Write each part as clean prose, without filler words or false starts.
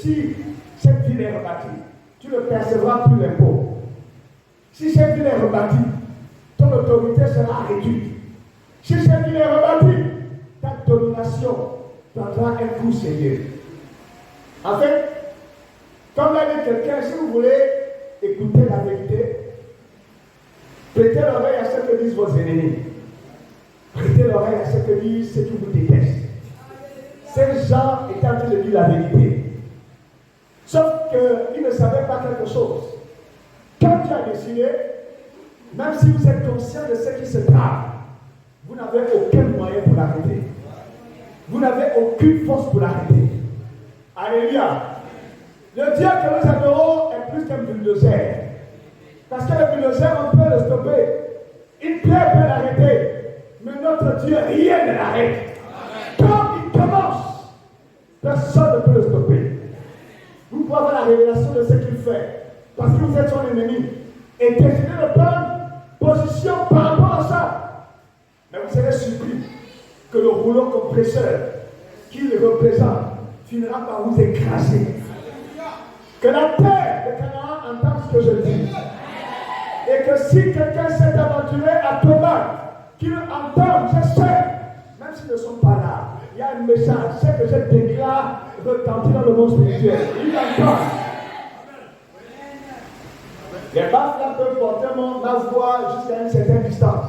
si cette ville est rebâtie, tu ne percevras plus l'impôt. Si cette ville est rebâtie, ton autorité sera réduite. Si cette ville est rebâtie, ta domination prendra un coup sérieux. En fait, comme l'a dit quelqu'un, si vous voulez écouter la vérité, prêtez l'oreille à ce que disent vos ennemis. Prêtez l'oreille à ce que disent ceux qui vous détestent. Ces gens étaient en train de dire la vérité. Sauf qu'ils ne savaient pas quelque chose. Quand tu as décidé, même si vous êtes conscient de ce qui se trame, vous n'avez aucun moyen pour l'arrêter. Vous n'avez aucune force pour l'arrêter. Alléluia. Le Dieu que nous adorons est plus qu'un bulldozer. Parce que le bulldozer, on peut le stopper. Une pierre peut l'arrêter. Mais notre Dieu, rien ne l'arrête. Quand il commence, personne ne peut le stopper. Vous pouvez avoir la révélation de ce qu'il fait. Parce que vous êtes son ennemi. Et décidez de prendre position par rapport à ça. Mais vous serez surpris que le rouleau compresseur qui le représente finira par vous écraser. Que la terre de Canaan entende ce que je dis. Et que si quelqu'un s'est aventuré à Thomas, qu'il entende, je sais, même s'ils ne sont pas là, il y a un message, c'est que je déclare retentir dans le monde spirituel. Il entend. Les baffes là peuvent porter ma voix jusqu'à une certaine distance.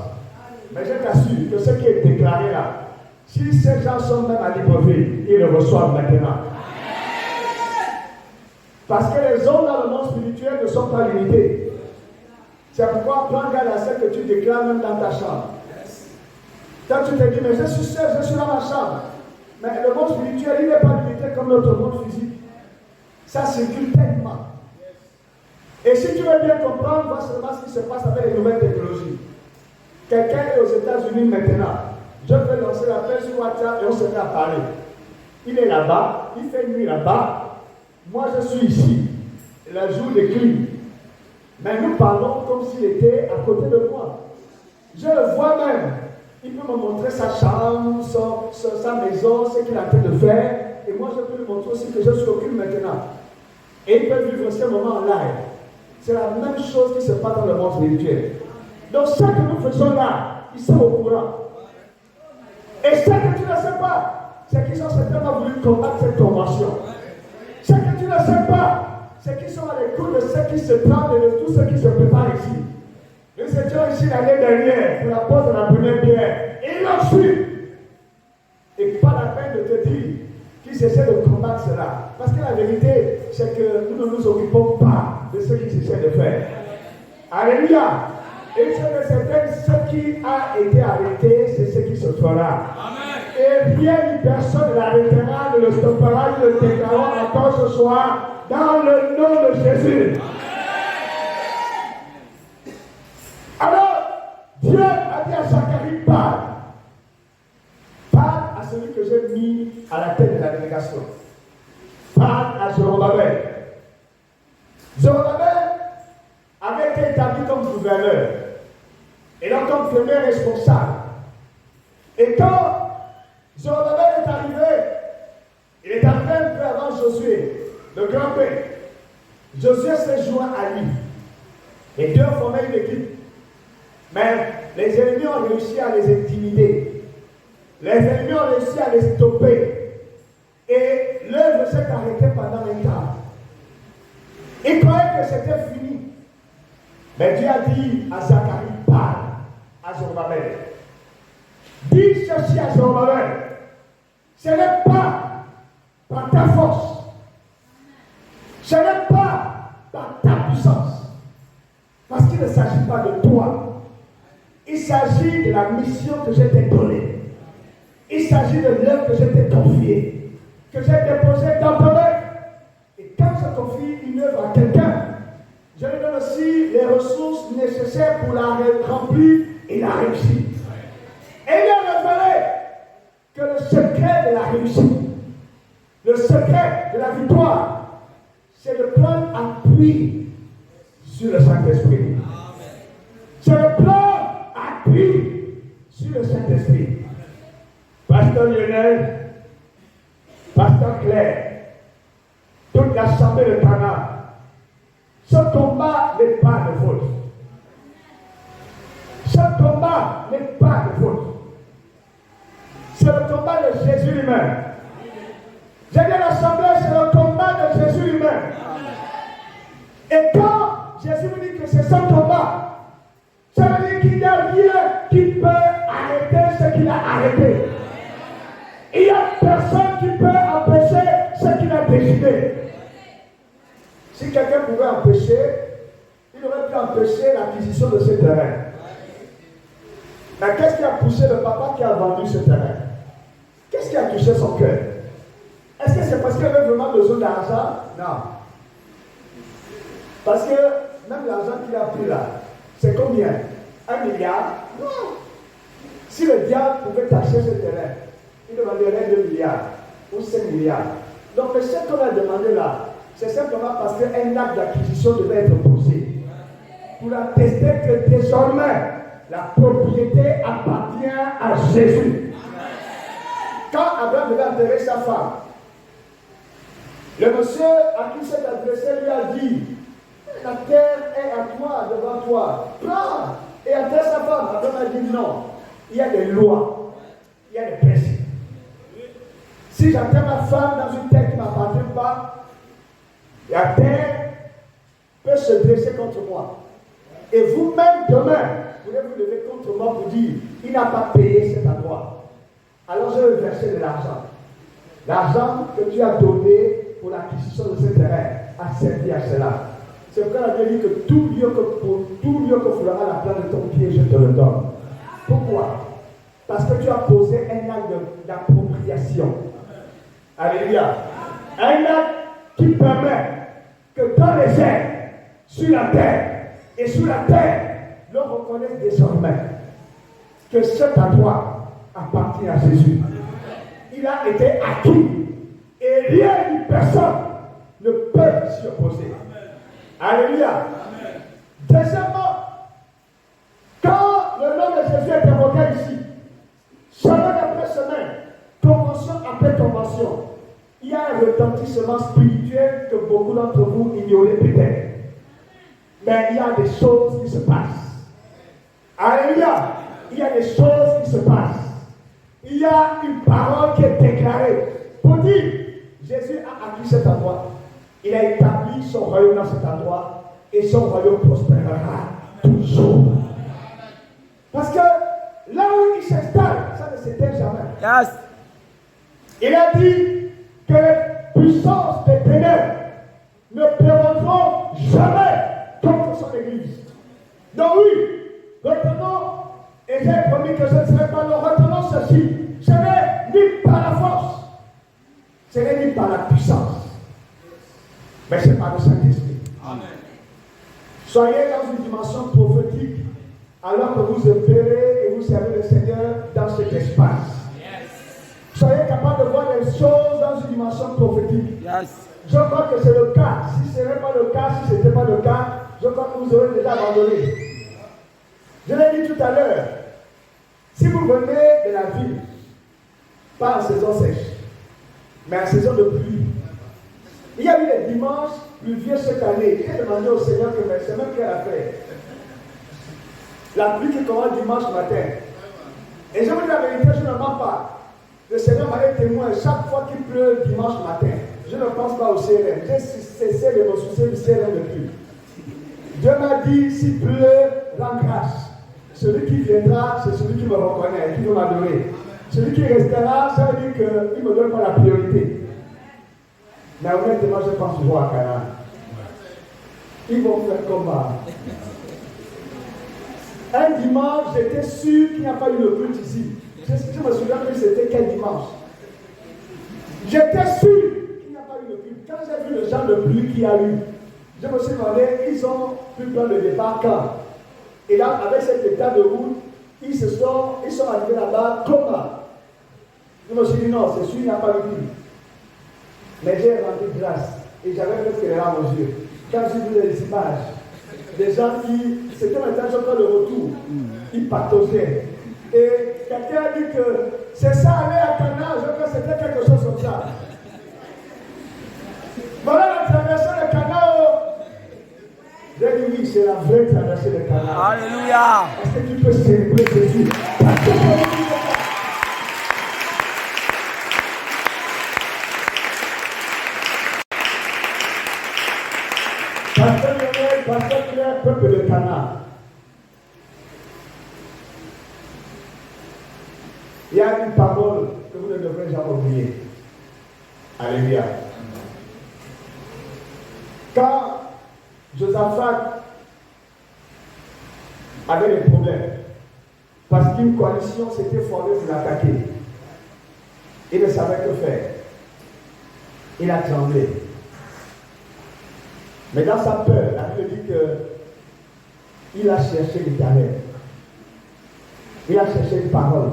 Mais je t'assure que ce qui est déclaré là, si ces gens sont même à l'hypocrisie, ils le reçoivent maintenant. Parce que les hommes dans le monde spirituel ne sont pas limités. C'est pourquoi prends garde à ce que tu déclares même dans ta chambre. Quand tu te dis, mais je suis seul, je suis dans ma chambre. Mais le monde spirituel, il n'est pas limité comme notre monde physique. Ça circule tellement. Et si tu veux bien comprendre, vois seulement ce qui se passe avec les nouvelles technologies. Quelqu'un est aux États-Unis maintenant. Je peux lancer l'appel sur WhatsApp et on se met à parler. Il est là-bas, il fait nuit là-bas. Moi, je suis ici. Le jour décline. Mais nous parlons comme s'il était à côté de moi. Je le vois même. Il peut me montrer sa chambre, sa maison, ce qu'il est en train de faire. Et moi, je peux lui montrer aussi que je suis occupé maintenant. Et il peut vivre ce moment en live. C'est la même chose qui se passe dans le monde spirituel. Donc, ce que nous faisons là, ils sont au courant. Et ce que tu ne sais pas, c'est qu'ils ont certainement voulu combattre cette convention. Ce que tu ne sais pas, c'est qu'ils sont à l'écoute de ce qui se trame et de tout ce qui se prépare ici. Nous étions ici l'année dernière pour la pose de la première pierre. Et ils l'ont su. Et pas la peine de te dire qu'ils essaient de combattre cela. Parce que la vérité, c'est que nous ne nous occupons pas de ce qu'ils essaient de faire. Alléluia. Et c'est certain, ce qui a été arrêté, c'est ce qui se fera. Amen. Et rien ni personne ne l'arrêtera, ne le stoppera, ne le déclarera encore ce soir, dans le nom de Jésus. Amen. Alors, Dieu a dit à Zacharie, parle. Parle à celui que j'ai mis à la tête de la délégation. Parle à Zorobabel. Zorobabel avait été établi comme gouverneur. Et donc comme premier responsable. Et quand Zorobabel est arrivé, il est arrivé un peu avant Josué, le grand-père. Josué s'est joint à lui. Les deux formaient une équipe. Mais les ennemis ont réussi à les intimider. Les ennemis ont réussi à les stopper. Et l'œuvre s'est arrêtée pendant un temps. Ils croyaient que c'était fini. Mais Dieu a dit à Zacharie, parle à Zorobabel. Dis ceci à Zorobabel. Ce n'est pas par ta force. Ce n'est pas par ta puissance. Parce qu'il ne s'agit pas de toi. Il s'agit de la mission que je t'ai donnée. Il s'agit de l'œuvre que je t'ai confiée. Que j'ai déposée dans ta main. Et quand je confie une œuvre à quelqu'un, je lui donne aussi les ressources nécessaires pour la remplir et la réussir. Et il a révélé que le secret de la réussite, le secret de la victoire, c'est de prendre appui sur le Saint-Esprit. C'est de prendre appui sur le Saint-Esprit. Pasteur Lionel, Pasteur Claire, toute combat n'est pas de faute. C'est le combat de Jésus lui-même. J'ai dit à l'assemblée, c'est le combat de Jésus lui-même. Et quand Jésus me dit que c'est son combat, ça veut dire qu'il n'y a rien qui peut arrêter ce qu'il a arrêté. Il n'y a personne qui peut empêcher ce qu'il a décidé. Si quelqu'un pouvait empêcher, il aurait pu empêcher l'acquisition de ce terrain. Mais qu'est-ce qui a poussé le papa qui a vendu ce terrain? Qu'est-ce qui a touché son cœur? Est-ce que c'est parce qu'il avait vraiment besoin d'argent? Non. Parce que même l'argent qu'il a pris là, c'est combien? 1 milliard? Non. Si le diable pouvait acheter ce terrain, il demanderait 2 milliards ou 5 milliards. Donc ce qu'on a demandé là, c'est simplement parce qu'un acte d'acquisition devait être posé. Pour attester que désormais, la propriété appartient à Jésus. Quand Abraham devait enterrer sa femme, le monsieur à qui s'est adressé lui a dit, la terre est à toi, devant toi. Prends et enterre sa femme. Abraham a dit non. Il y a des lois, il y a des principes. Si j'enterre ma femme dans une terre qui ne m'appartient pas, la terre peut se dresser contre moi. Et vous-même, demain, vous pouvez vous lever contre moi pour dire, il n'a pas payé cet endroit. Alors je vais verser de l'argent. L'argent que tu as donné pour l'acquisition de ce terrain a servi à cela. C'est pourquoi la Bible dit que tout lieu que foulera la plante de ton pied, je te le donne. Pourquoi? Parce que tu as posé un acte d'appropriation. Alléluia. Un acte qui permet que dans les airs, sur la terre et sous la terre, l'on reconnaisse désormais que cet endroit appartient à Jésus. Il a été acquis et rien ni personne ne peut s'y opposer. Alléluia. Deuxièmement, quand le nom de Jésus est évoqué ici, semaine après semaine, convention après convention, il y a un retentissement spirituel que beaucoup d'entre vous ignorez peut-être. Mais il y a des choses qui se passent. Alléluia. Il y a des choses qui se passent. Il y a une parole qui est déclarée. Pour dire, Jésus a acquis cet endroit. Il a établi son royaume dans cet endroit. Et son royaume prospérera toujours. Parce que là où il s'installe, ça ne s'éteint jamais. Yes. Il a dit que les puissances des ténèbres ne prévaudront jamais contre son église. Donc oui, retenons, et j'ai promis que je ne serai pas là, retenons ceci. Ce n'est ni par la force, ce n'est ni par la puissance, mais c'est par le Saint-Esprit. Amen. Soyez dans une dimension prophétique alors que vous opérez et vous servez le Seigneur dans cet espace. Soyez capable de voir les choses dans une dimension prophétique. Yes. Je crois que c'est le cas. Si ce n'est pas le cas, si ce n'était pas le cas, je crois que vous aurez déjà abandonné. Je l'ai dit tout à l'heure. Si vous venez de la ville, pas en saison sèche, mais en saison de pluie, il y a eu des dimanches pluvieux cette année. J'ai demandé au Seigneur que c'est même qu'elle a fait. La pluie qui commence dimanche matin. Et je vous dis la vérité, je ne mens pas. Le Seigneur m'a été témoin chaque fois qu'il pleut dimanche matin. Je ne pense pas au CRM. J'ai cessé de me soucier du CRM depuis. Dieu m'a dit, s'il pleut, rends grâce. Celui qui viendra, c'est celui qui me reconnaît, qui veut m'adorer. Celui qui restera, ça veut dire qu'il ne me donne pas la priorité. Mais honnêtement, je pense toujours à Canaan. Ils vont faire comment? Un dimanche, j'étais sûr qu'il n'y a pas eu de culte ici. Je me souviens que c'était quel dimanche. J'étais sûr qu'il n'y a pas eu de culte. Quand j'ai vu le genre de pluie qu'il y a eu, je me suis demandé, ils ont pu prendre le départ quand? Et là, avec cet état de route, ils sont arrivés là-bas comment? Je me suis dit, non, c'est sûr qu'il n'y a pas eu de pluie. Mais j'ai rendu grâce. Et j'avais presque les larmes aux yeux. Quand j'ai vu les images, des gens qui, c'était maintenant encore le retour, ils pataugeaient. Et quelqu'un a dit que c'est ça, aller à Canaan, je crois que c'était quelque chose comme ça. Voilà la traversée de Canaan. J'ai dit oui, c'est la vraie traversée de Canaan. Alléluia. Est-ce que tu peux célébrer Jésus? Pasteur Claire, peuple de Canaan. Il y a une parole que vous ne devrez jamais oublier. Alléluia. Quand Josaphat avait des problèmes, parce qu'une coalition s'était formée pour l'attaquer, il ne savait que faire. Il a tremblé. Mais dans sa peur, la Bible dit qu'il a cherché l'Éternel. Il a cherché une parole.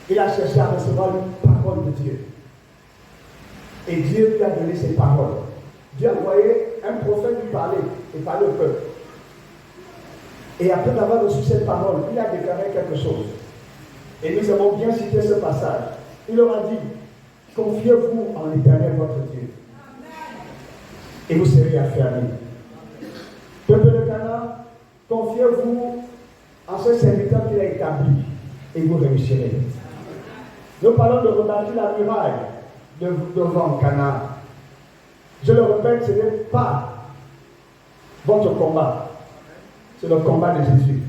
Il a cherché à recevoir une parole de Dieu. Et Dieu lui a donné ses paroles. Dieu a envoyé un prophète lui parler et parler au peuple. Et après avoir reçu cette parole, il a déclaré quelque chose. Et nous avons bien cité ce passage. Il leur a dit, confiez-vous en l'Éternel votre Dieu. Et vous serez affermis. Peuple de Canaan, confiez-vous en ce serviteur qu'il a établi et vous réussirez. Nous parlons de rebâtir la muraille devant Canaan. Je le répète, ce n'est pas votre combat, c'est le combat de Jésus.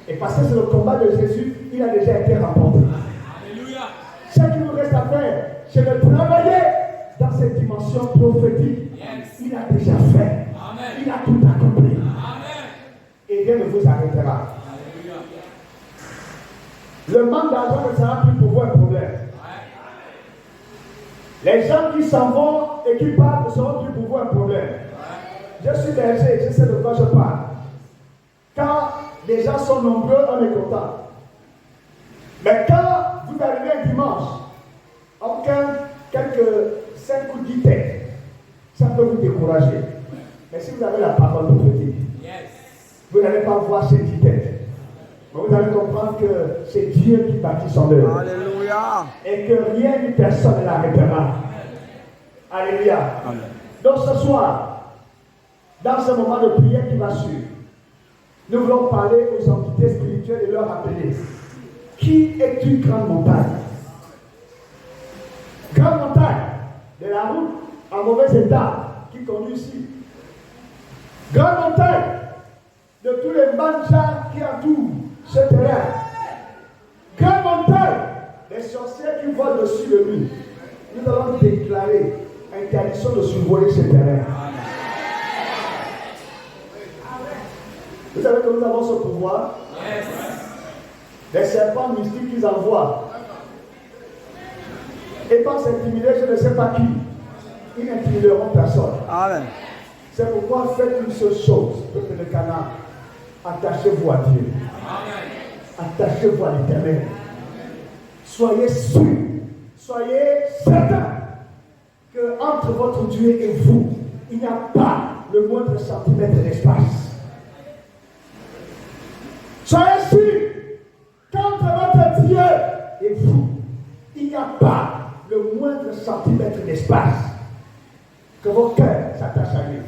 Et parce que c'est le combat de Jésus, il a déjà été remporté. Ce qu'il nous reste à faire, c'est de travailler dans cette dimension prophétique. Il a déjà fait. Amen. Il a tout accompli. Amen. Et rien ne vous arrêtera. Alléluia. Le manque d'argent ne sera plus pour vous un problème. Les gens qui s'en vont et qui partent ne seront plus pour vous un problème. Je suis berger, je sais de quoi je parle. Quand les gens sont nombreux, on est content. Mais quand vous arrivez un dimanche, quelques 5 ou 10 têtes, ça peut vous décourager. Mais si vous avez la parole prophétique, vous n'allez pas voir ces 10 têtes. Mais vous allez comprendre que c'est Dieu qui bâtit son œuvre. Alléluia. Et que rien ni personne ne l'arrêtera. Alléluia. Amen. Donc ce soir, dans ce moment de prière qui va suivre, nous voulons parler aux entités spirituelles et leur rappeler qui est une grande montagne. Grande montagne de la route en mauvais état qui conduit ici. Grande montagne de tous les manjas qui entourent ce terrain. Grande montagne des sorciers qui volent dessus de lui. Nous allons déclarer interdiction de survoler ce terrain. Vous savez que nous avons ce pouvoir. Les serpents mystiques qu'ils envoient. Et pas s'intimider, je ne sais pas qui. Ils n'intimideront personne. Amen. C'est pourquoi faites une seule chose, peuple de Canaan. Attachez-vous à Dieu. Amen. Attachez-vous à l'Éternel. Soyez sûrs, soyez certains que entre votre Dieu et vous, il n'y a pas le moindre centimètre d'espace. Soyez sûrs qu'entre votre Dieu et vous, il n'y a pas le moindre centimètre d'espace. Que vos cœurs s'attachent à lui.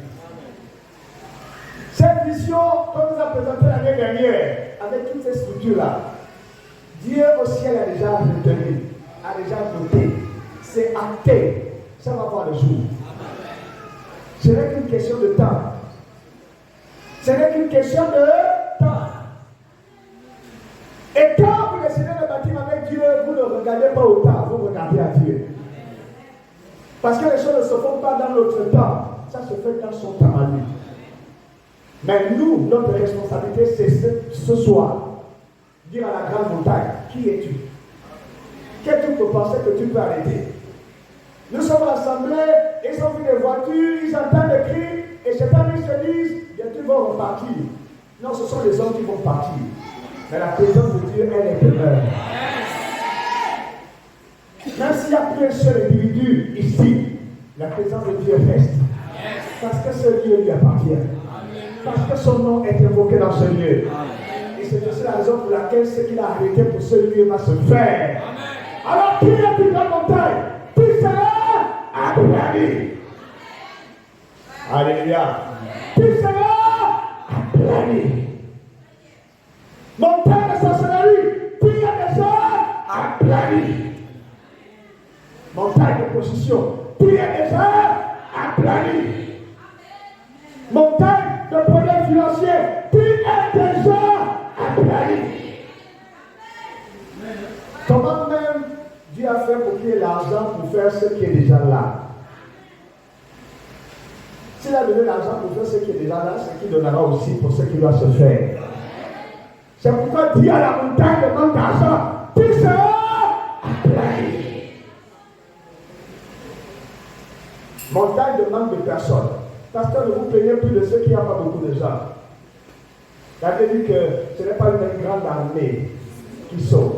Cette vision qu'on nous a présentée l'année dernière, avec toutes ces structures-là, Dieu au ciel a déjà retenu, a déjà noté. C'est acté. Ça va voir le jour. Ce n'est qu'une question de temps. Ce n'est qu'une question de temps. Et quand vous décidez de bâtir avec Dieu, vous ne regardez pas au temps, vous regardez à Dieu. Parce que les choses ne se font pas dans notre temps, ça se fait dans son temps à lui. Mais nous, notre responsabilité, c'est ce soir, dire à la grande montagne, qui es-tu? Qu'est-ce que tu peux penser que tu peux arrêter? Nous sommes rassemblés, ils ont vu des voitures, ils entendent des cris, et certains se disent, bientôt ils vont repartir. Non, ce sont les hommes qui vont partir. Mais la présence de Dieu, elle est demeure. Même s'il n'y a plus un seul individu ici, la présence de Dieu reste. Parce que ce lieu lui appartient. Parce que son nom est invoqué dans ce lieu. Et c'est aussi la raison pour laquelle ce qu'il a arrêté pour ce lieu va se faire. Alors qui est la plus grande montagne? Qui sera Abraham? Alléluia. Tu seras aplani. Montagne de sorcellerie, tu es déjà aplani. Montagne de position, tu es déjà aplani. Montagne de problèmes financiers, tu es déjà aplani. Comment même Dieu a fait pour qu'il y ait l'argent pour faire ce qui est déjà là? S'il a donné l'argent pour faire ce qui est déjà là, c'est qu'il donnera aussi pour ce qui doit se faire. C'est pourquoi Dieu à la montagne demande d'argent. Tu seras aplani. Montagne demande de personnes. Pasteur, ne vous plaignez plus de ceux qui n'ont pas beaucoup de gens. La Bible dit que ce n'est pas une grande armée qui sauve.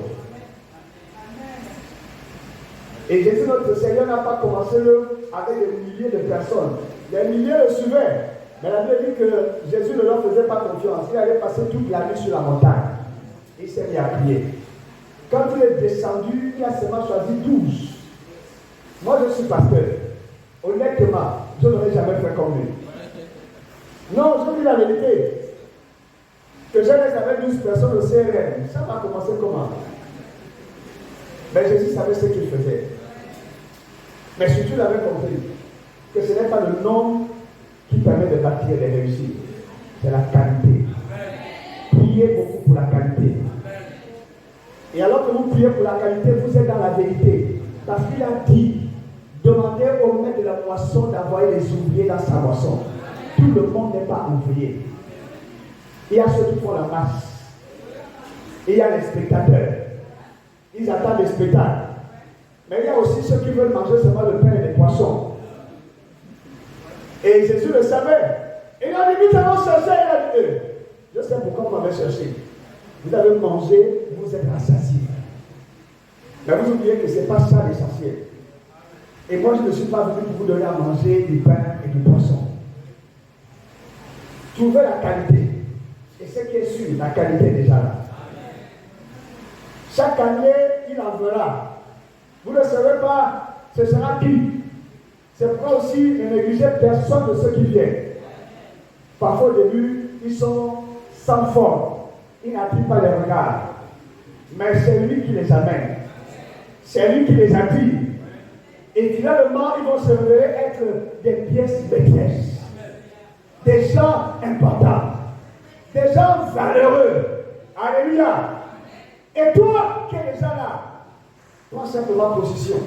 Et Jésus, notre Seigneur, n'a pas commencé avec des milliers de personnes. Les milliers le suivaient. Mais la Bible dit que Jésus ne leur faisait pas confiance. Il allait passer toute la nuit sur la montagne. Il s'est mis à prier. Quand il est descendu, il a seulement choisi 12. Moi, je suis pasteur. Honnêtement, je n'aurais jamais fait comme lui. Non, je vous dis la vérité. Que je reste avec 12 personnes au CRM. Ça va commencer comment? Mais Jésus savait ce qu'il faisait. Mais surtout, il avait compris que ce n'est pas le nombre qui permet de bâtir des réussites. C'est la qualité. Priez beaucoup pour la qualité. Et alors que vous priez pour la qualité, vous êtes dans la vérité. Parce qu'il a dit, demandez au maître de la moisson d'envoyer les ouvriers dans sa moisson. Tout le monde n'est pas ouvrier. Il y a ceux qui font la masse. Et il y a les spectateurs. Ils attendent les spectacles. Mais il y a aussi ceux qui veulent manger seulement le pain et les poissons. Et Jésus le savait. Et il a dit, nous allons chercher. Il a dit, je sais pourquoi vous m'avez cherché. Vous avez mangé, vous êtes rassasiés. Mais vous oubliez que ce n'est pas ça l'essentiel. Et moi, je ne suis pas venu pour vous donner à manger du pain et du poisson. Trouvez la qualité. Et ce qui est sûr, la qualité est déjà là. Chaque année, il en verra. Vous ne savez pas, ce sera qui. C'est pourquoi aussi ne négligez personne de ceux qui viennent. Parfois au début, ils sont sans forme. Ils n'attirent pas les regards. Mais c'est lui qui les amène. C'est lui qui les attire. Et finalement, ils vont se révéler être des pièces maîtresses. Des gens importants. Des gens valeureux. Alléluia. Et toi qui es déjà là, prends simplement position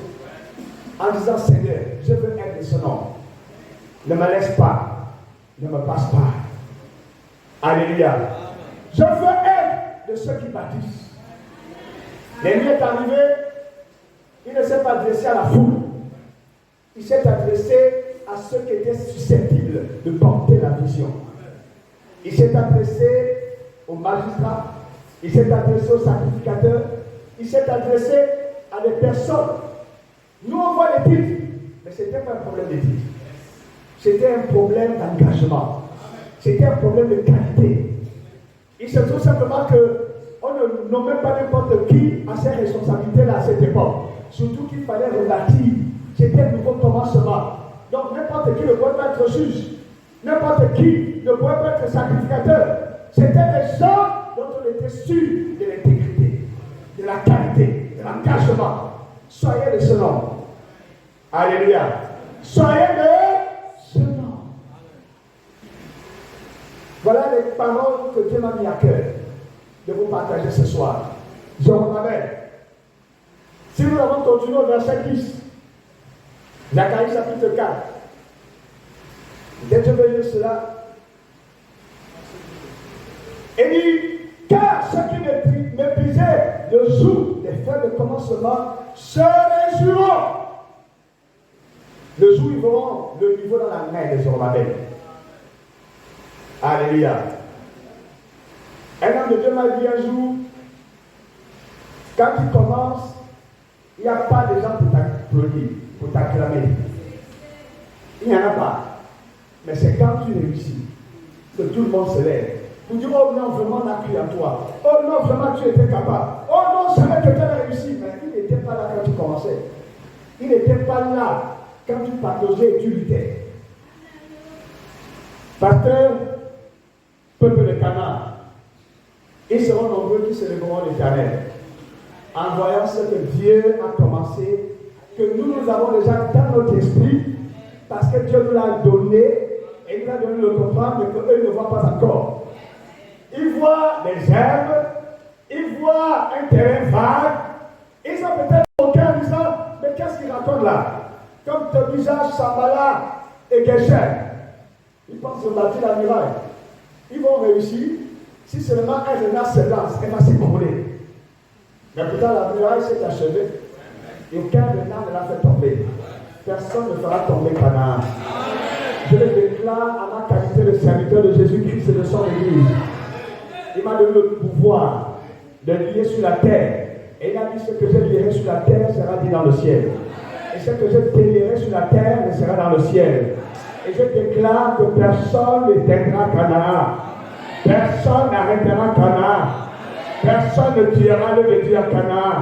en disant, Seigneur, je veux être de ce nom. Ne me laisse pas. Ne me passe pas. Alléluia. Je veux être de ceux qui bâtissent. L'ennemi est arrivé, il ne s'est pas adressé à la foule. Il s'est adressé à ceux qui étaient susceptibles de porter la vision. Il s'est adressé aux magistrats. Il s'est adressé aux sacrificateurs. Il s'est adressé à des personnes. Nous, on voit les titres, mais ce n'était pas un problème de titres. C'était un problème d'engagement. C'était un problème de qualité. Il se trouve simplement qu'on ne nommait pas n'importe qui à ces responsabilités-là à cette époque. Surtout qu'il fallait rebâtir. C'était un nouveau commencement. Donc n'importe qui ne pouvait pas être juge. N'importe qui ne pouvait pas être sacrificateur. C'était des gens dont on était sûr de l'intégrité, de la qualité, de l'engagement. Soyez de ce nom. Alléluia. Soyez de ce nom. Voilà les paroles que Dieu m'a mis à cœur de vous partager ce soir. Je vous rappelle. Si nous avons continué au verset 10, Zacharie chapitre 4. Dès que je vais lire cela, il dit, car ceux qui méprisaient le jour des fêtes de commencement se réjouiront. Le jour où ils verront le niveau dans la main de Zorobabel. Alléluia. Un homme de Dieu m'a dit un jour, quand tu commences, il n'y a pas de gens pour t'applaudir, pour t'acclamer. Il n'y en a pas. Mais c'est quand tu réussis que tout le monde se lève. Pour dire, oh non, vraiment, on a cru à toi. Oh non, vraiment, tu étais capable. Oh non, c'est vrai que tu as réussi. Mais il n'était pas là quand tu commençais. Il n'était pas là quand tu partageais et tu luttais. Pasteur, peuple de Canaan, ils seront nombreux qui se lèveront l'Éternel. En voyant ce que Dieu a commencé, que nous avons déjà dans notre esprit, parce que Dieu nous l'a donné, et nous a donné le comprendre, mais qu'eux ne voient pas encore. Ils voient des herbes, ils voient un terrain vague, ils ont peut-être aucun en disant, mais qu'est-ce qu'ils racontent là? Comme Tobija, Shambhala et Geshem. Ils pensent bâtir la muraille. Ils vont réussir si seulement un renard se lance, elle va s'ébranler. Mais pourtant la muraille s'est achevée et aucun renard ne l'a fait tomber. Personne ne fera tomber Canaan. Je le déclare à ma qualité de serviteur de Jésus-Christ et de son Église. Il m'a donné le pouvoir de lier sur la terre. Et il a dit ce que je lierai sur la terre sera dit dans le ciel. Et ce que je délierai sur la terre sera dans le ciel. Et je déclare que personne n'éteindra Canaan. Personne n'arrêtera Canaan. Personne ne tuera le Dieu à Canaan.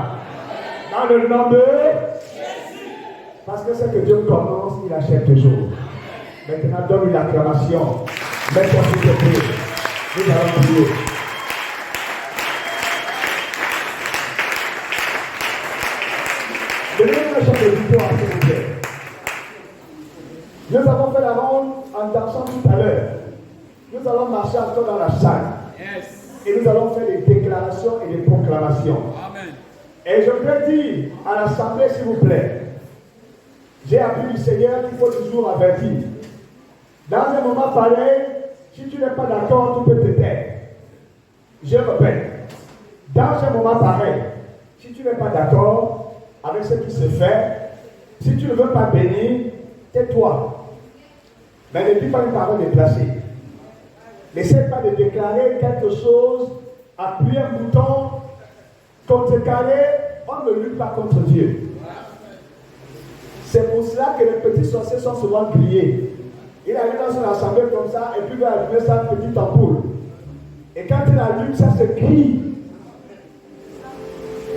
Dans le nom de Jésus. Parce que ce que Dieu commence, il achève toujours. Maintenant, donne une acclamation. Mettons s'il te plaît. Nous allons prier. Donnez-nous un chant de victoire, s'il vous plaît. Nous avons fait la ronde en dansant tout à l'heure. Nous allons marcher encore dans la salle. Yes. Et nous allons faire des déclarations et des proclamations. Amen. Et je voudrais dire à l'assemblée, s'il vous plaît, j'ai appris du Seigneur qu'il faut toujours avertir. Dans un moment pareil, si tu n'es pas d'accord, tu peux te taire. Je répète, dans un moment pareil, si tu n'es pas d'accord avec ce qui se fait, si tu ne veux pas bénir, tais-toi. Mais ne dis pas une parole déplacée. N'essaie pas de déclarer quelque chose, appuyer un bouton, contrecarrer, on ne lutte pas contre Dieu. C'est pour cela que les petits sorciers sont souvent grillés. Il arrive dans une assemblée comme ça et puis il va allumer sa petite ampoule. Et quand il allume, ça se crie.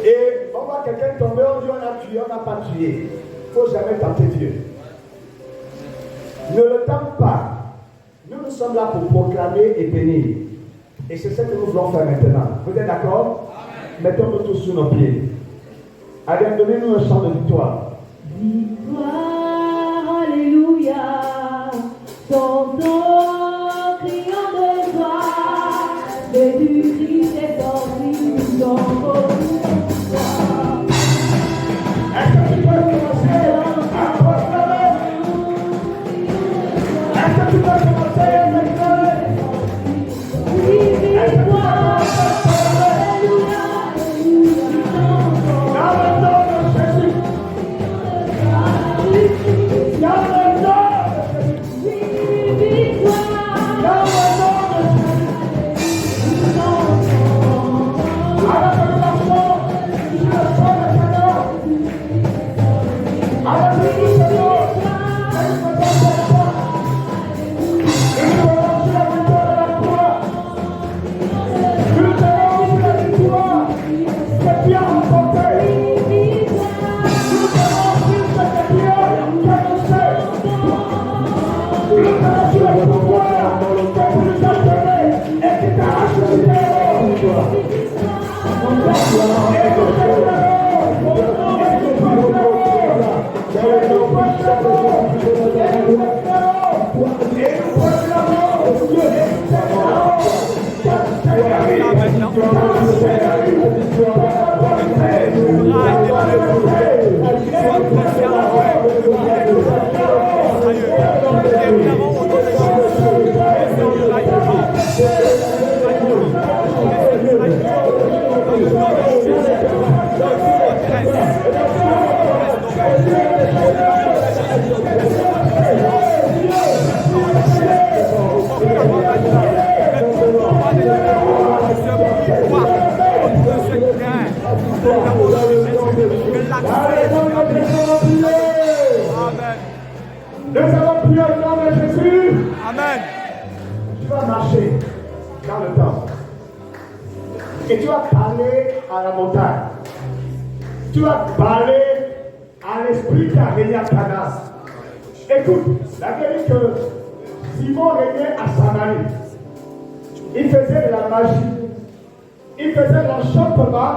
Et on voit quelqu'un tomber, on dit on a tué, on n'a pas tué. Il ne faut jamais tenter Dieu. Ne le tente pas. Nous sommes là pour proclamer et bénir. Et c'est ce que nous voulons faire maintenant. Vous êtes d'accord? Mettons-nous tous sur nos pieds. Allez, donnez-nous un chant de victoire. Victoire, alléluia. Chantons, crions de joie. Et du Christ est sorti dans vos victoires. Est-ce que tu peux commencer à proclamer? Est-ce que tu peux commencer à proclamer? Victoire, alléluia. Dans le nom de Jésus. Dans le nom de Jésus. Victoire, Dans le nom de Jésus. À la révélation, je le sens maintenant. À la révélation, nous allons prier au nom de Jésus. Amen. Tu vas marcher dans le temps. Et tu vas parler à la montagne. Tu vas parler à l'esprit qui a régné à Canaan. Écoute, la vérité que Simon régnait à Samarie. Il faisait de la magie. Il faisait de l'enchantement.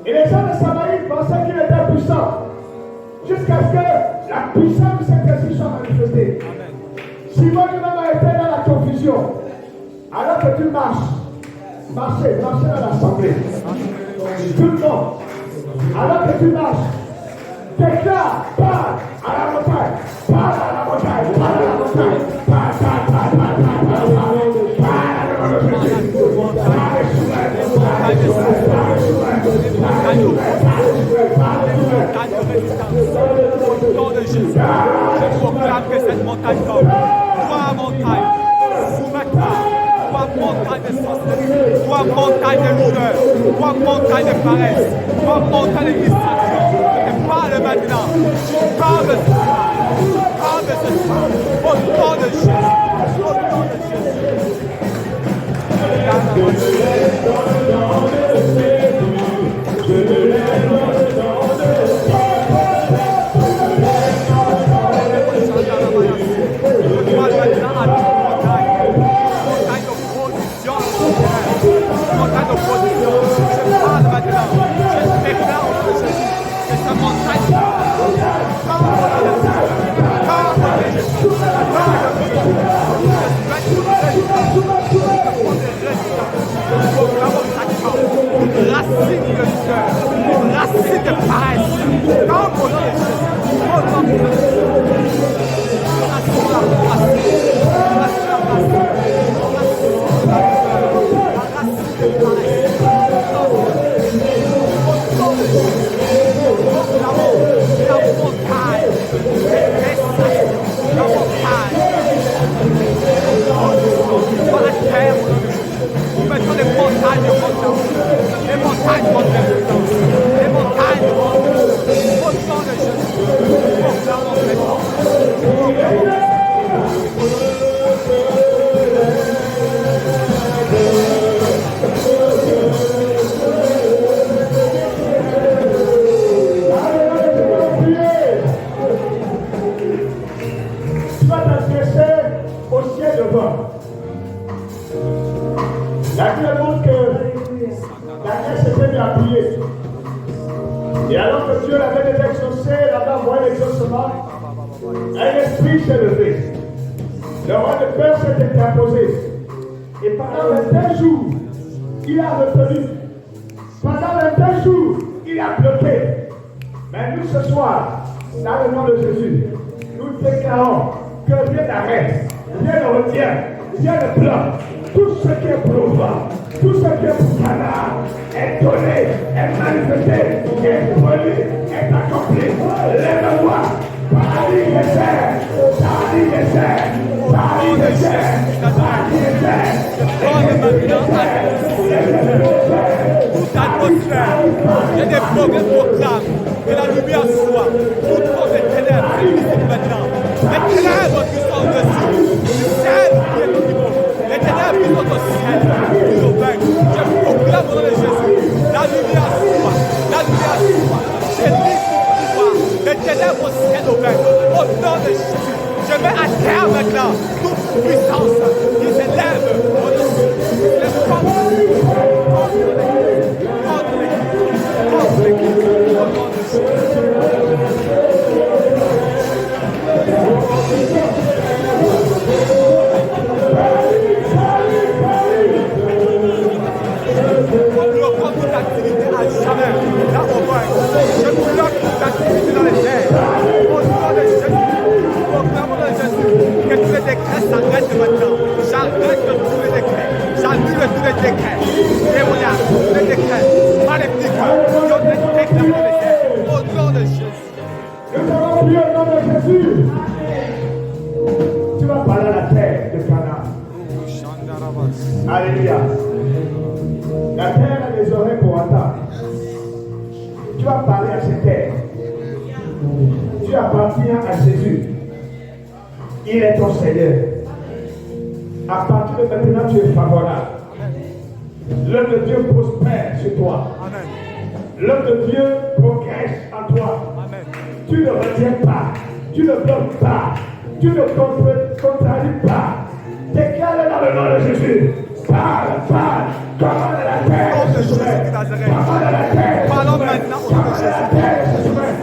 Et les gens de Samarie pensaient qu'il était puissant. Jusqu'à ce que la puissance de Saint-Esprit soit manifestée. Simon lui-même a été dans la confusion. Alors que tu marchez dans l'assemblée. Tout le monde. Alors que tu marches, déclare, parle à la montagne, parle à la montagne, parle à la montagne, Au nom de Jésus, je proclame que cette montagne tombe. Toi, montagne, soumets-toi. Toi, montagne de sorcellerie. Toi, montagne de lourdeur. Toi, montagne de paresse. Toi, montagne de distraction. Et parle maintenant. Tu parles de ce soir. Tu parles de ce soir. Au nom de Jésus. Au nom de Jésus. Racine de paresse, comme au nom de Jésus, au nom de Jésus. Nous mettons des montagnes contre nous, des montagnes contre nous, des montagnes contre nous, au nom de Jésus, proclamons maintenant. Tu vas t'adresser au ciel devant. La Bible montre que Daniel s'était mis à prier. Et alors que Dieu l'avait déjà exaucé, là-bas voyait l'exaucement, un esprit s'est levé. Le roi de peur s'est interposé. Et pendant 21 jours, il a retenu. Pendant 21 jours, il a bloqué. Mais nous, ce soir, dans le nom de Jésus, nous déclarons que rien n'arrête, rien ne retient, rien ne bloque. Tout ce qui est pour toi, tout ce qui est pour Canaan est donné, est manifesté, est produit, est accompli. Lève-moi, paradis des airs, paradis des airs, paradis des airs, paradis des airs. Toute atmosphère, il y a des problèmes proclament que la lumière soit. Toute forme de ténèbres est visible maintenant. Les ténèbres qui sont au-dessus, le ciel qui est au niveau. Les ténèbres qui sont au ciel, qui nous vaincent. Je proclame au nom de Jésus. La lumière soit. La lumière soit. Je lis ton pouvoir. Les ténèbres au ciel nous vaincent. Au nom de Jésus. Je mets à terre maintenant toute puissance qui s'élève au-dessus. Les forces contre l'équipe. Au nom de Jésus. Bloquons toute activité à jamais. Là, au moins, je bloque toute activité dans les airs. Au nom de Jésus, proclamons de Jésus que tous les décrets s'arrêtent maintenant. J'arrête tous les décrets. J'annule tous les décrets. Démoniaques, tous les décrets maléfiques qui ont été déclarés dans les airs. Au nom de Jésus. Nous avons prié au nom de Jésus. Tu vas parler à la terre de Canaan. Alléluia. La terre a des oreilles pour entendre. Tu vas parler à cette terre. Tu appartiens à Jésus. Il est ton Seigneur. À partir de maintenant, tu es favorable. L'œuvre de Dieu prospère sur toi. L'œuvre de Dieu progresse en toi. Tu ne retiens pas. Tu ne bloques pas. Tu ne contraries pas. Déclare dans le nom de Jésus. Parle. Commande la terre se soumet. Commande la terre. Parlons maintenant au nom de La Jésus. terre se soumet.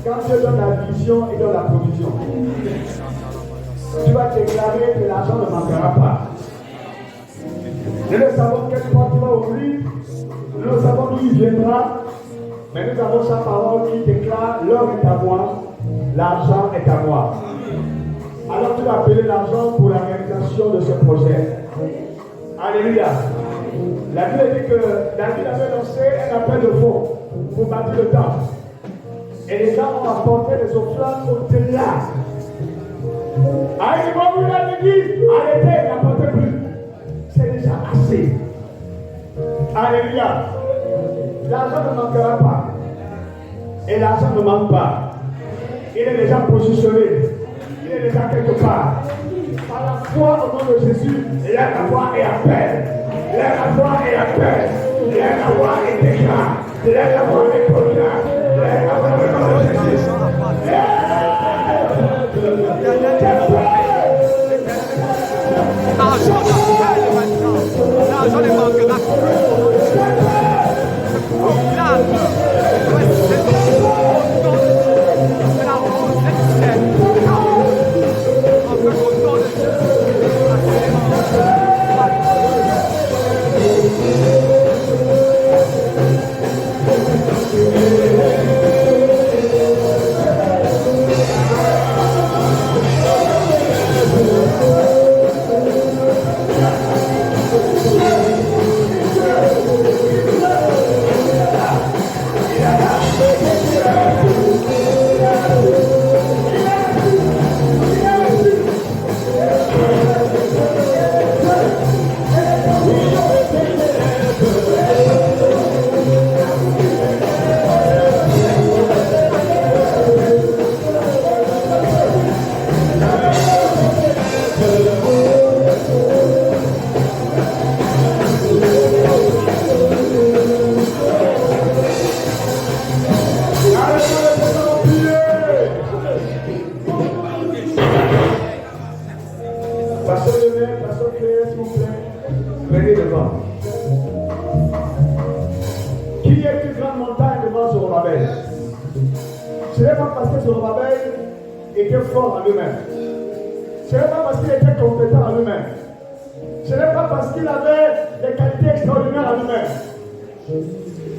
Quand Dieu donne la vision et donne la provision, tu vas déclarer que l'argent ne manquera pas. Nous ne savons quelle porte il va ouvrir, nous ne savons d'où il viendra, mais nous avons sa parole qui déclare l'or est à moi, l'argent est à moi. Alors tu vas appeler l'argent pour la réalisation de ce projet. Alléluia. La Bible dit que David avait lancé un appel de fonds pour bâtir le temple. Et les gens ont apporté des offrandes au-delà. À un moment où il a dit, arrêtez, n'apportez plus. C'est déjà assez. Alléluia. L'argent ne manquera pas. Et l'argent ne manque pas. Il est déjà positionné. Il est déjà quelque part. Par la foi au nom de Jésus, il y a la foi et appel. Il y a la foi et appel. Il y a la foi et déclare. Il y a la foi et proclame. Il y a la foi au nom de Jésus. L'argent ne manquera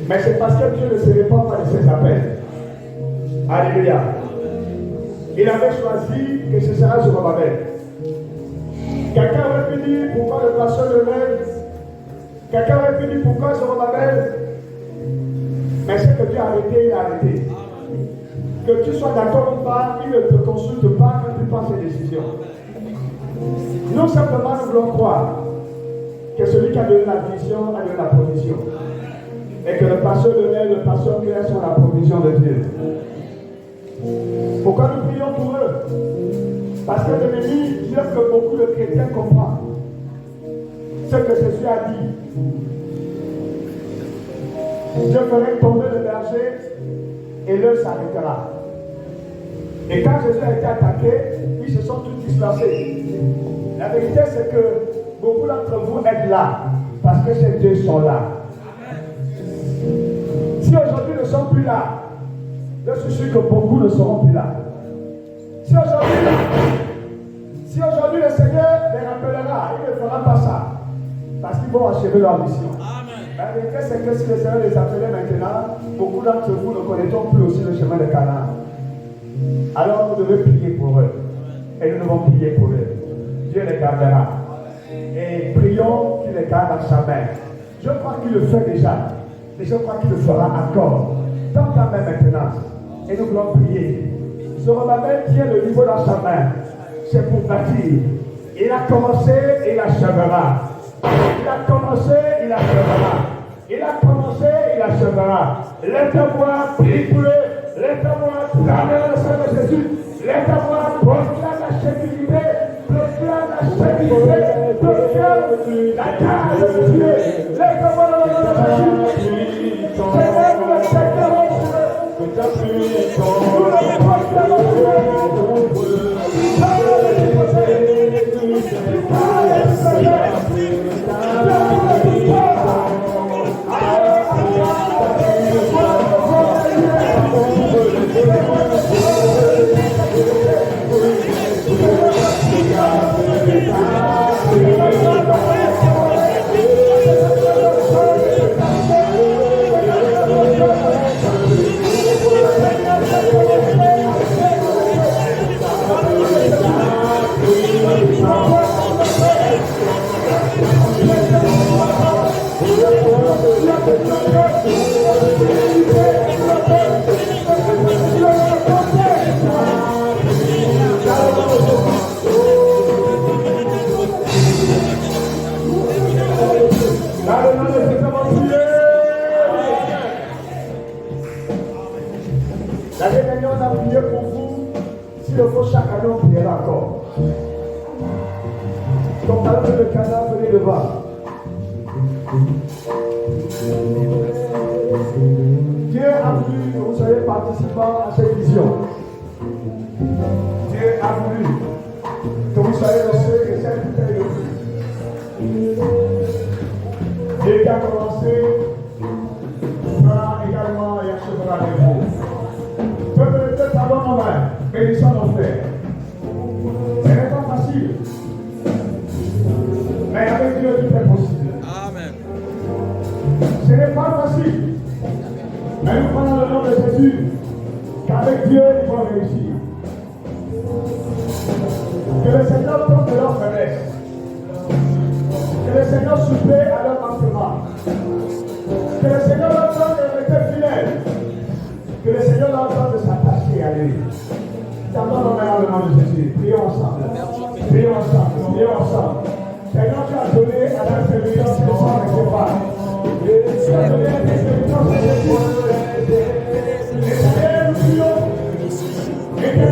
mais c'est parce que Dieu ne se répand pas de ses appels. Alléluia. Il avait choisi que ce sera Zorobabel. Quelqu'un aurait pu dire pourquoi le pasteur le lève. Quelqu'un aurait pu dire pourquoi Zorobabel. Mais c'est que Dieu a arrêté, il a arrêté. Que tu sois d'accord ou pas, il ne te consulte pas quand tu prends ses décisions. Nous simplement nous voulons croire que celui qui a donné la vision a donné la provision. Et que le pasteur de l'air, le pasteur clair sont la provision de Dieu. Pourquoi nous prions pour eux? Parce que l'ennemi dit que beaucoup de chrétiens comprennent ce que Jésus a dit. Dieu ferait tomber le berger et l'heure s'arrêtera. Et quand Jésus a été attaqué, ils se sont tous dispersés. La vérité, c'est que beaucoup d'entre vous êtes là parce que ces dieux sont là. Si aujourd'hui ils ne sont plus là, Je suis sûr que beaucoup ne seront plus là. Si aujourd'hui le Seigneur les rappellera, il ne fera pas ça. Parce qu'ils vont achever leur mission. La vérité, c'est que si le Seigneur les appelait maintenant, beaucoup d'entre vous ne connaîtront plus aussi le chemin de Canaan. Alors vous devez prier pour eux. Et nous devons prier pour eux. Dieu les gardera. Et prions qu'il les garde dans sa main. Je crois qu'il le fait déjà. Et je crois qu'il le fera encore. Dans ta main maintenant. Et nous voulons prier. Zorobabel tient le niveau dans sa main. C'est pour bâtir. Il a commencé, il achèvera. Il a commencé, il achèvera. Il a commencé, il achèvera. Lève-toi, prie pour eux. Lève-toi, clame le sang de Jésus. Lève-toi, proclame la sécurité. Proclame la sécurité. Proclame la grâce de Dieu. Lève-toi dans le nom de Jésus. Seigneur, nous le Seigneur. Nous le proclamons. L'année dernière, on a prié pour vous. S'il le faut, chaque année, on priera encore. Donc, alors que le Canada, venez devant. Dieu a voulu que vous soyez participants à cette vision. Dieu a voulu que vous soyez de ceux et celles qui payent le prix. Dieu qui a commencé fera également et achèvera les mots. Peuple de Dieu, pardon nos mains, bénissons nos frères. Ce n'est pas facile. Mais avec Dieu, tout est possible. Amen. Ce n'est pas facile. Mais nous prenons le nom de Jésus, qu'avec Dieu, ils vont réussir. Que le Seigneur tombe de leur faiblesse. Que le Seigneur supplée à leur manquement. Que le Seigneur leur donne de rester fidèles. Que le Seigneur leur donne de s'attacher à lui. Tendons nos mains dans le nom de Jésus. Prions ensemble. Prions ensemble. Prions ensemble. Seigneur, tu as donné à la serviteur ce soir et ce soir. Tu as donné à tes serviteurs ce soir. Et nous prions. Et que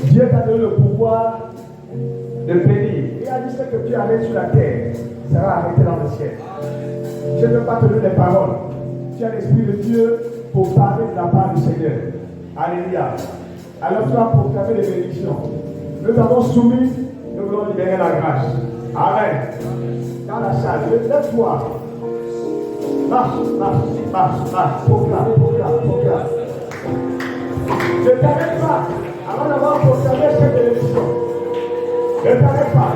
Dieu t'a donné le pouvoir de bénir. Il a dit ce que tu arrêtes sur la terre sera arrêté dans le ciel. Je ne peux pas te donner des paroles. Tu as l'Esprit de Dieu pour parler de la part du Seigneur. Alléluia. Alors tu vas proclamer les bénédictions. Nous avons soumis, nous voulons libérer la grâce. Amen. Dans la salle, lève-toi. Marche. Proclame. Ne t'arrête pas avant d'avoir proclamé cette bénédiction. Ne t'arrête pas.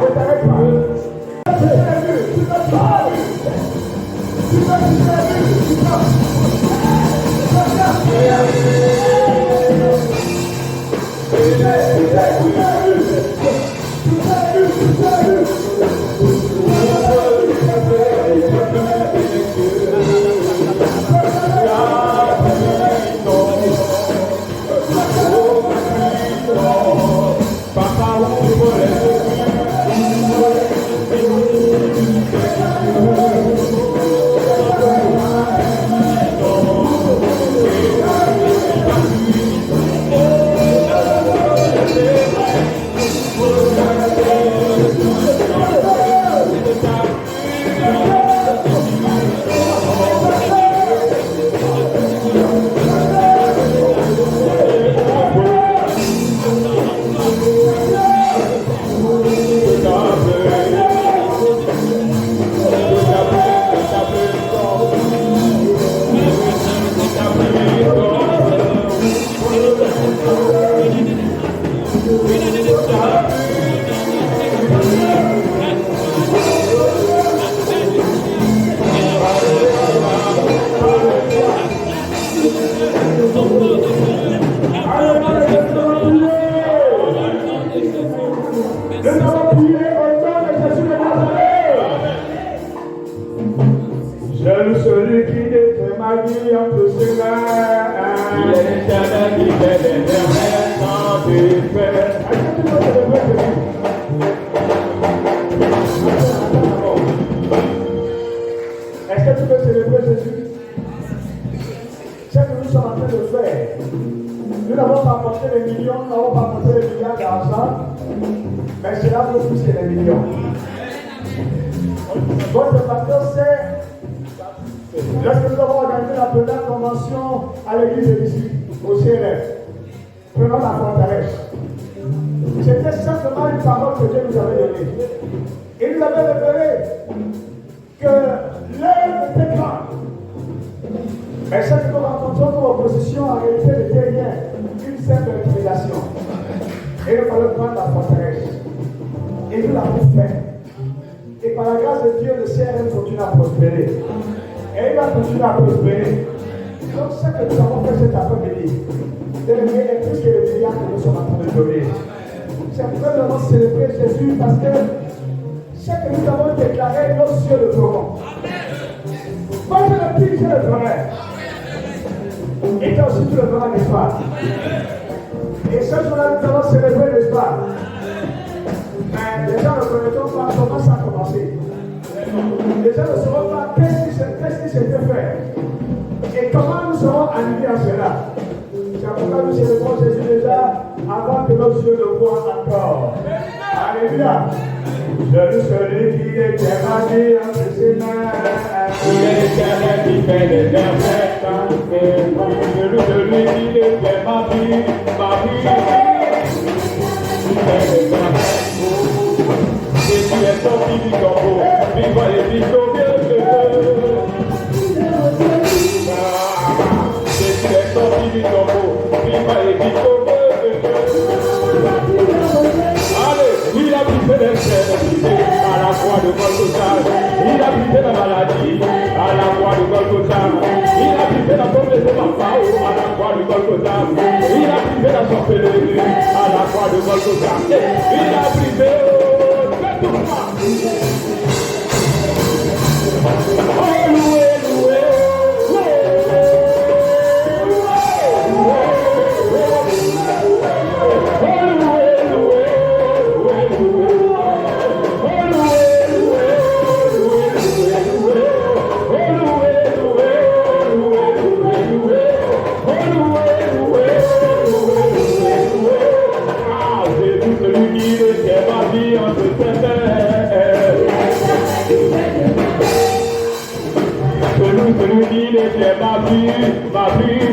ma vie.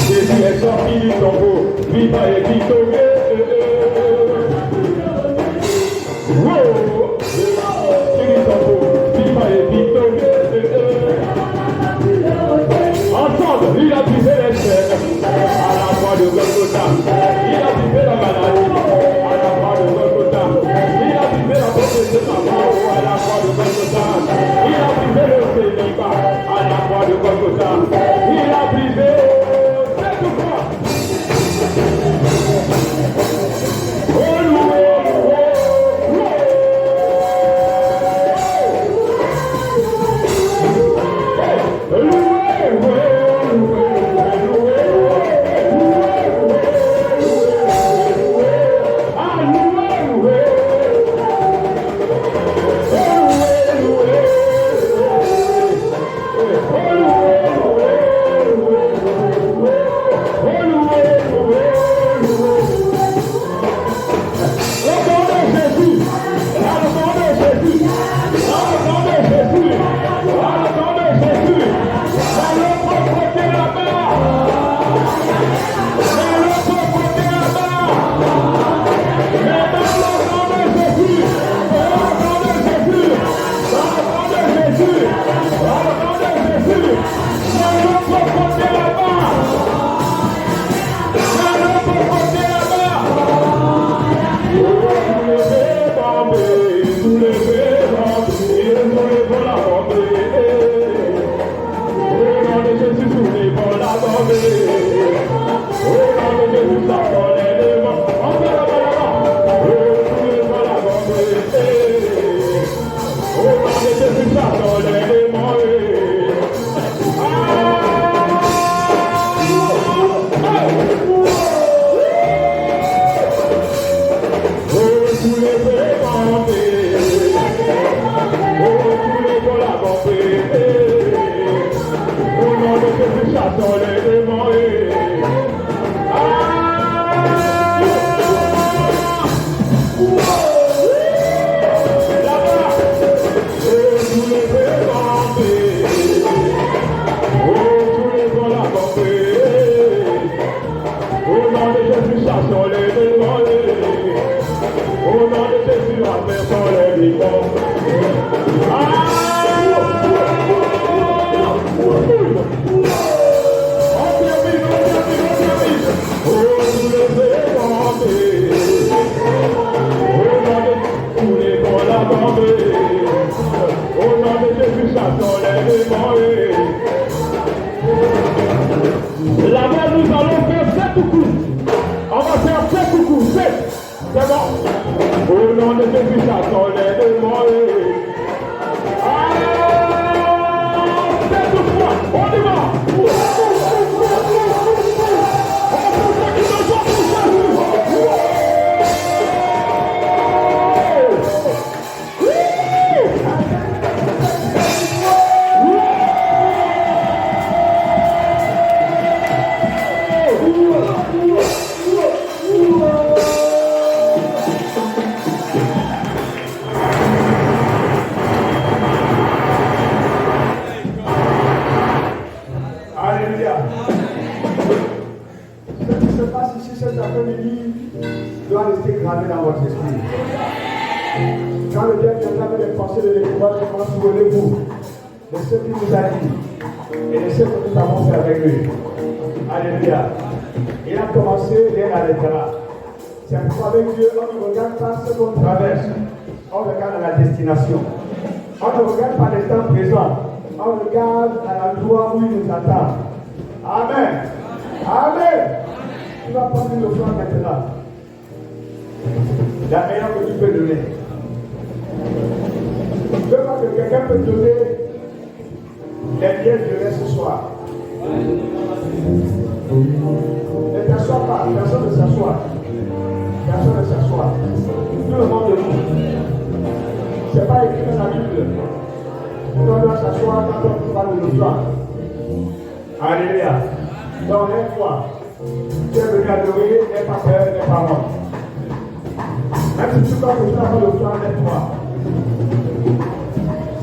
Jésus est sorti du tombeau, viva et victorieux. Wow, du tombeau, viva et victorieux. Ensemble, il a brisé les chaînes à la croix de Golgotha. Il a brisé la maladie à la croix de Golgotha. Il a brisé la pauvreté de sa mort à la croix de Golgotha. Il a brisé le célibat à la croix de Golgotha. Il a brisé cette croix. Oh, loué,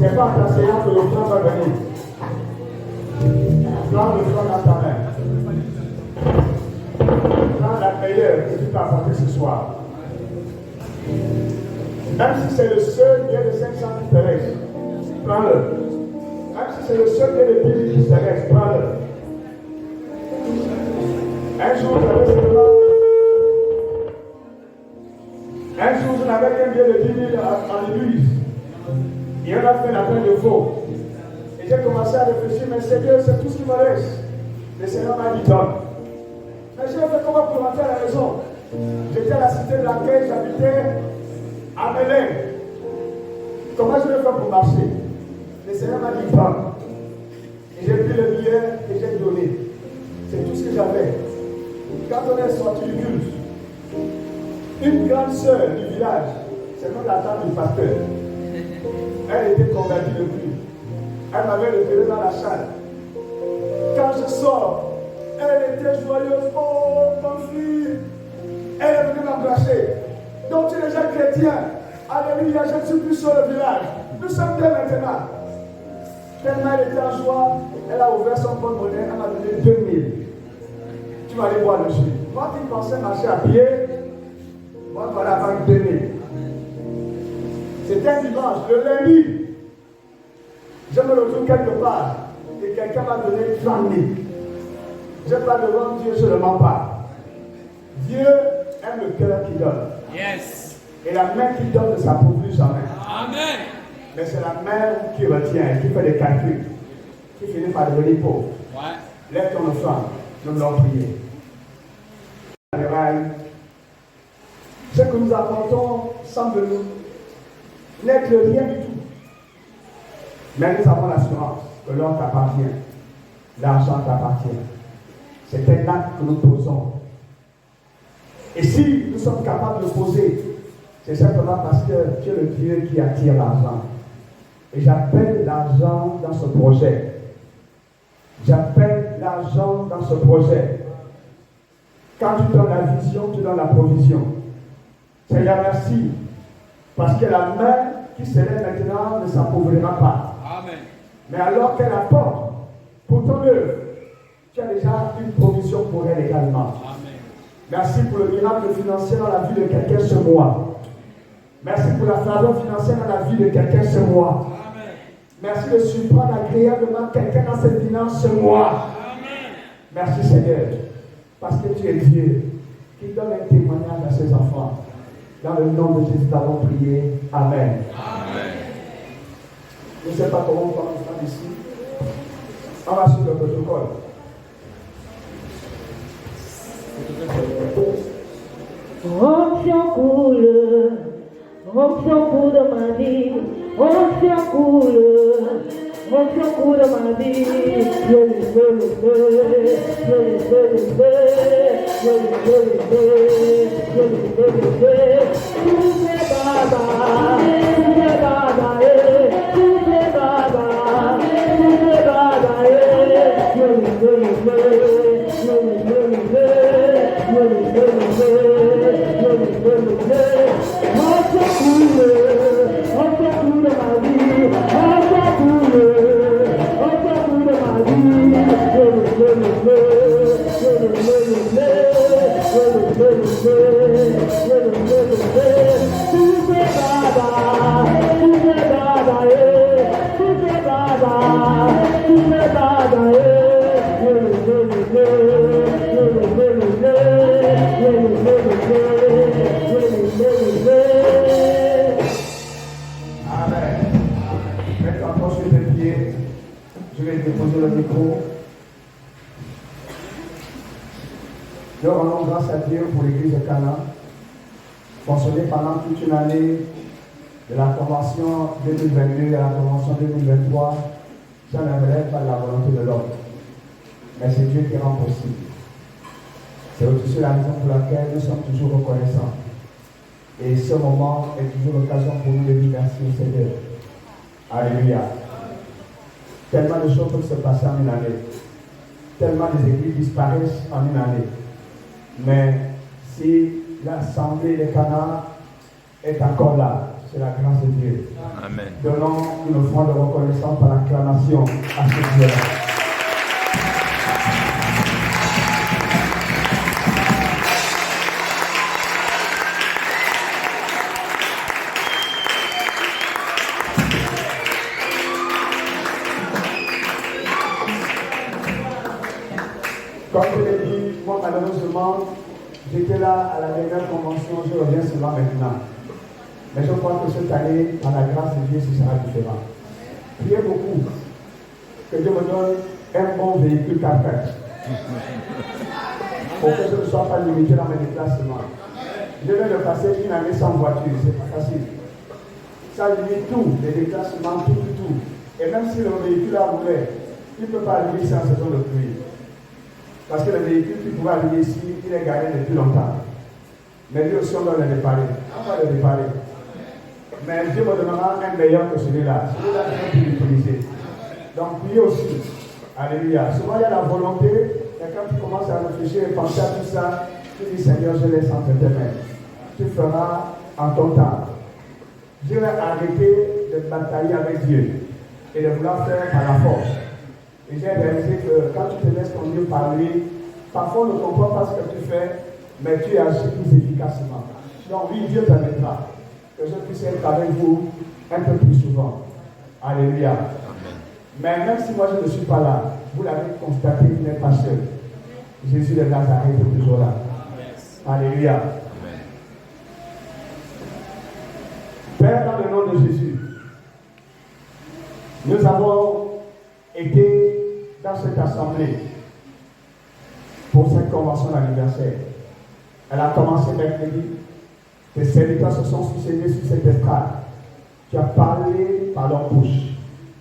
n'est pas en t'enseignant que le plan va venir. Prends le plan dans ta main. Prends la meilleure que tu peux apporter ce soir. Même si c'est le seul bien de 500 qui te reste, prends-le. Même si c'est le seul bien de 10 000 qui te reste, prends-le. Un jour, vous avez seulement. Un jour, vous n'avez qu'un bien de 10 000 en l'église. Et on a fait la peine de faux. Et j'ai commencé à réfléchir, mais Seigneur, c'est tout ce qui me reste. Le Seigneur m'a dit donne. Mais j'ai fait comment pour rentrer à la maison? J'étais à la cité de laquelle j'habitais à Belém. Comment je vais faire pour marcher? Le Seigneur m'a dit donne. Et j'ai pris le billet et j'ai donné. C'est tout ce que j'avais. Quand on est sorti du culte, une grande sœur du village, c'est comme la tante du pasteur, elle était convertie depuis. Elle m'avait repéré dans la salle. Quand je sors, elle était joyeuse. Oh, mon fils, elle est venue m'embrasser. Donc tu es déjà chrétien. Alléluia, je ne suis plus sur le village. Nous sommes deux maintenant. Tellement elle était en joie, elle a ouvert son porte-monnaie, elle m'a donné 2000. Tu vas aller voir le jus. Moi qui pensais marcher à pied, moi voilà avec 2000. C'était un dimanche, le lundi. Je me retrouve quelque part et quelqu'un m'a donné 30 000. Je parle devant Dieu, je ne mens pas. Dieu aime le cœur qui donne. Yes. Et la main qui donne ne s'appauvrit jamais. Amen. Mais c'est la main qui retient, qui fait des calculs, qui finit par devenir pauvre. Ouais. Lève ton offrande, nous allons prier. Ce que nous apportons semble nous n'être rien du tout. Mais nous avons l'assurance que l'or t'appartient, l'argent t'appartient. C'est un acte que nous posons. Et si nous sommes capables de le poser, c'est simplement parce que tu es le Dieu qui attire l'argent. Et j'appelle l'argent dans ce projet. J'appelle l'argent dans ce projet. Quand tu donnes la vision, tu donnes la provision. Seigneur, merci. Parce que la main qui s'élève maintenant ne s'appauvrira pas. Amen. Mais alors qu'elle apporte pour ton œuvre, tu as déjà une provision pour elle également. Amen. Merci pour le miracle financier dans la vie de quelqu'un ce mois. Merci pour la faveur financière dans la vie de quelqu'un ce mois. Amen. Merci de surprendre agréablement quelqu'un dans cette finance ce mois. Amen. Merci Seigneur, parce que tu es Dieu qui donne un témoignage à ses enfants. Dans le nom de Jésus, nous avons prié. Amen. Amen. Je ne sais pas comment on va faire ici. On va suivre le protocole. Onction coule de ma vie, onction coule de ma vie, Nous rendons grâce à Dieu pour l'église de Cana, fonctionné pendant toute une année, de la convention 2022 à la convention 2023, ça ne relève pas de la volonté de l'homme. Mais c'est Dieu qui rend possible. C'est aussi la raison pour laquelle nous sommes toujours reconnaissants. Et ce moment est toujours l'occasion pour nous de dire merci au Seigneur. Alléluia. Tellement de choses peuvent se passer en une année. Tellement des églises disparaissent en une année. Mais si l'assemblée de Cana est encore là, c'est la grâce de Dieu. Amen. Donnons une offrande de reconnaissance par l'acclamation à ce Dieu-là. Comme je l'ai dit, moi malheureusement, j'étais là à la dernière convention, je reviens seulement maintenant. Mais je crois que cette année, par la grâce de Dieu, ce sera différent. Priez beaucoup que Dieu me donne un bon véhicule 4x4 pour que je ne sois pas limité dans mes déplacements. Je viens de passer une année sans voiture, c'est pas facile. Ça limite tout, les déplacements, tout. Et même si le véhicule a roulé, il ne peut pas arriver ici en saison de pluie. Parce que le véhicule qui pouvait arriver ici, il est garé depuis longtemps. Mais lui aussi, on doit le réparer. On va le réparer. Mais Dieu me donnera un meilleur que celui-là. Celui-là, je vais l'utiliser. Donc, priez aussi. Alléluia. Souvent, il y a la volonté, et quand tu commences à réfléchir et penser à tout ça, tu dis, Seigneur, je laisse entre tes mains. Tu feras en ton temps. Dieu va arrêter de batailler avec Dieu et de vouloir faire par la force. Et j'ai réalisé que quand tu te laisses ton Dieu parler, parfois on ne comprend pas ce que tu fais, mais tu agis plus efficacement. Donc oui, Dieu permettra que je puisse être avec vous un peu plus souvent. Alléluia. Mais même si moi je ne suis pas là, vous l'avez constaté, vous n'êtes pas seul. Jésus de Nazareth est toujours là. Alléluia. Père, dans le nom de Jésus, nous avons été dans cette assemblée pour cette convention d'anniversaire. Elle a commencé mercredi. Tes serviteurs se sont succédés sur cette estrade. Tu as parlé par leur bouche.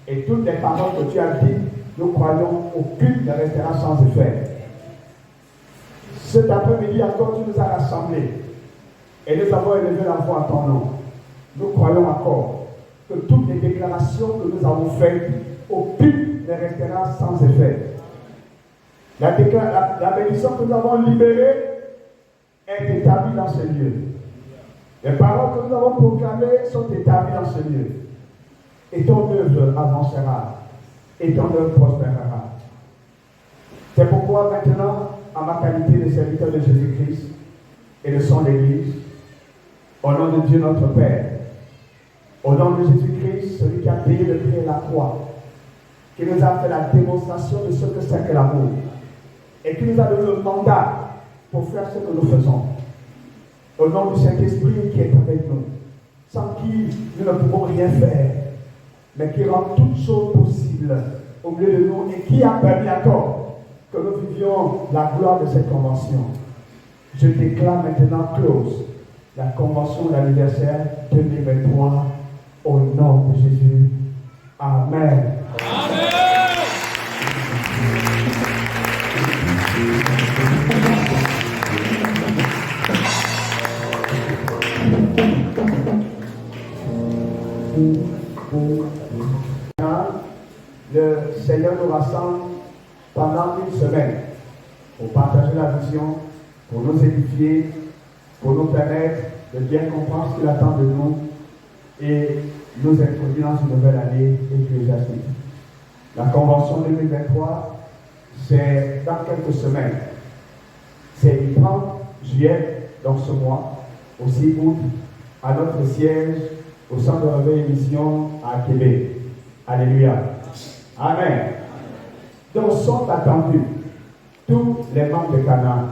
Et toutes les paroles que tu as dites, nous croyons aucune ne restera sans effet. Cet après-midi encore, tu nous as rassemblés. Et nous avons élevé la voix à ton nom. Nous croyons encore que toutes les déclarations que nous avons faites, aucune ne restera sans effet. La bénédiction que nous avons libérée est établie dans ce lieu. Les paroles que nous avons proclamées sont établies dans ce lieu. Et ton œuvre avancera. Et ton œuvre prospérera. C'est pourquoi maintenant, en ma qualité de serviteur de Jésus-Christ et de son Église, au nom de Dieu notre Père, au nom de Jésus-Christ, celui qui a payé le prix et la croix, qui nous a fait la démonstration de ce que c'est que l'amour, et qui nous a donné le mandat pour faire ce que nous faisons. Au nom du Saint-Esprit qui est avec nous, sans qui nous ne pouvons rien faire, mais qui rend toutes choses possibles au milieu de nous et qui a permis encore que nous vivions la gloire de cette convention. Je déclare maintenant close la convention d'anniversaire 2023 au nom de Jésus. Amen. Amen. Le Seigneur nous rassemble pendant une semaine pour partager la vision, pour nous édifier, pour nous permettre de bien comprendre ce qu'il attend de nous et nous introduire dans une nouvelle année ecclésiastique. La convention 2023, c'est dans quelques semaines. C'est du 30 juillet, donc ce mois, au 6 août, à notre siège au centre de réveil et mission à Québec. Alléluia. Amen. Donc sont attendus tous les membres de Canaan.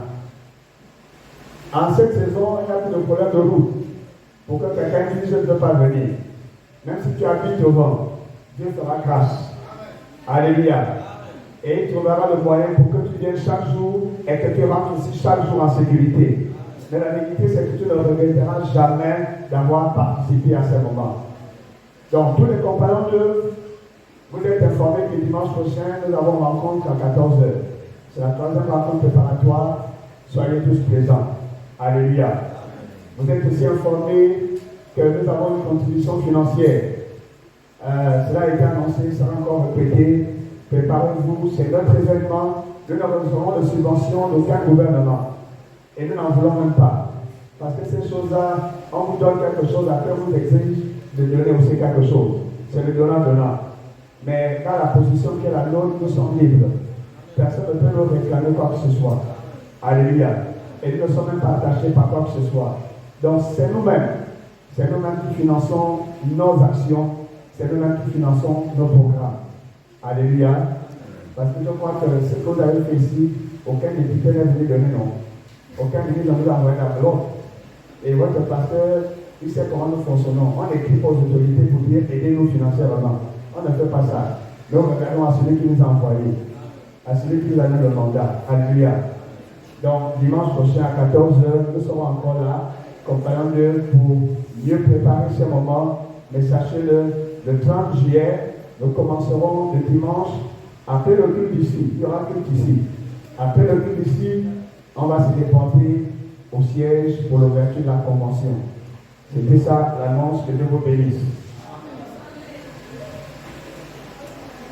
En cette saison, il n'y a plus de problème de route. Pour que quelqu'un dise je ne peux pas venir. Même si tu habites au vent, Dieu fera grâce. Alléluia. Et il trouvera le moyen pour que tu viennes chaque jour et que tu rentres aussi chaque jour en sécurité. Mais la vérité, c'est que tu ne regretteras jamais d'avoir participé à ces moments. Donc, tous les compagnons d'œuvre, vous êtes informés que dimanche prochain, nous avons rencontre à 14h. C'est la troisième rencontre préparatoire. Soyez tous présents. Alléluia. Vous êtes aussi informés que nous avons une contribution financière. Cela a été annoncé, ça sera encore répété. Préparez-vous, c'est notre événement. Nous ne recevrons de subvention d'aucun gouvernement. Et nous n'en voulons même pas. Parce que ces choses-là, on vous donne quelque chose, après on vous exige de donner aussi quelque chose. C'est le donnant-donnant. Mais dans la position qui est la nôtre, nous sommes libres. Personne ne peut nous réclamer quoi que ce soit. Alléluia. Et nous ne sommes même pas attachés par quoi que ce soit. Donc c'est nous-mêmes qui finançons nos actions, c'est nous-mêmes qui finançons nos programmes. Alléluia. Parce que je crois que ce que vous avez fait ici, aucun député n'est venu donner non. Aucun ministre ne nous a envoyé la bloc. Et votre pasteur, il sait comment nous fonctionnons. On écrit aux autorités pour dire aidez-nous financièrement. On ne fait pas ça. Nous regardons à celui qui nous a envoyés, à celui qui nous a donné le mandat. Alléluia. Donc, dimanche prochain à 14h, nous serons encore là, compagnon d'eux, pour mieux préparer ce moment. Mais sachez-le, le 30 juillet, nous commencerons le dimanche. Après le culte ici, il y aura culte ici. Après le culte ici, on va se déporter au siège pour l'ouverture de la convention. C'était ça l'annonce, que Dieu vous bénisse.